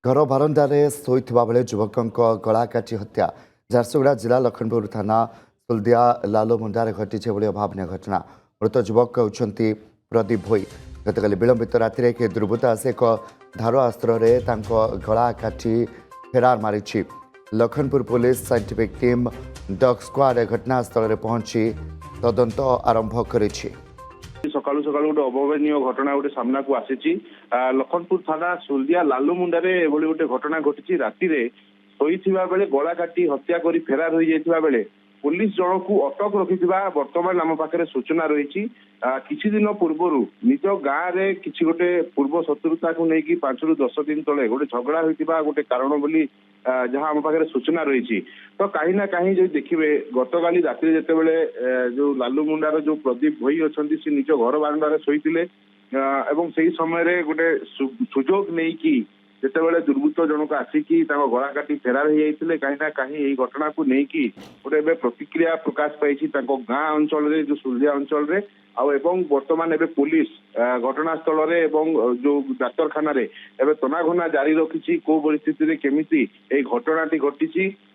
घर बारंडारे शोइथिबा बेले युवकଙ୍କ गला काटी हत्या झारसुगुड़ा जिला लखनपुर थाना सुलदिया लालुमुंडारे घटिছে ବୋଲି ଅଭାବନୀୟ ଘଟଣା। ମୃତ ଯୁବକ ହେଉଛନ୍ତି ପ୍ରଦୀପ ଭୋଇ। ଗତକାଲି ବିଳମ୍ବିତ ରାତିରେ ଏକ ଦୁର୍ବୃତ୍ତ ଆସି ଏକ ଧାର ଅସ୍ତ୍ରରେ ତାଙ୍କ ଗଳା କାଟି ଫେରାର ମାରିଛି। Lakhanpur police scientific team dog squad ଘଟଣାସ୍ଥଳରେ ପହଞ୍ଚି ତଦନ୍ତ ଆରମ୍ଭ କରିଛି। सकाळू सकाळू गोटे अभावनीय घटना गोटे सामना को आसी लखनपुर थाना सुलदिया लालुमुंडारे एभली गोटे घटना घटी राति शोइथिबा बेले गला काटी हत्या करी फेरार हो जाइथिबा बेले पुलिस जन को अटक रखिथिबा वर्तमान आम पाखरे सूचना रही। किछि दिन पूर्वर निज गाँव रे किछि गोटे पूर्व शत्रुता को लेकिन 5 ରୁ 10 दिन तले गोटे झगड़ा होइथिबा गोटे कारण बोली जहाँ आम पाखरे सूचना रही। तो कहीं ना कहीं जो देखिए गतकाली राति जितेबाला जो लालुमुंडार जो प्रदीप भोई अच्छा सी निज घर बारंडार शोइथिले एवं से समय गोटे सुजोग नहीं कि जितेबाला दुर्बृत्त जनक आसिकी गला काटी फेरार हो जाते कहीं ना कहीं यही घटना को लेकिन गोटे प्रतिक्रिया प्रकाश पाई गाँ अंचल जो सुलदिया अंचल एवं वर्तमान एवं पुलिस घटनास्थल जो डाक्तरखाना तनाघना जारी रखी कौ परिस्थिति केमिति घटना घटी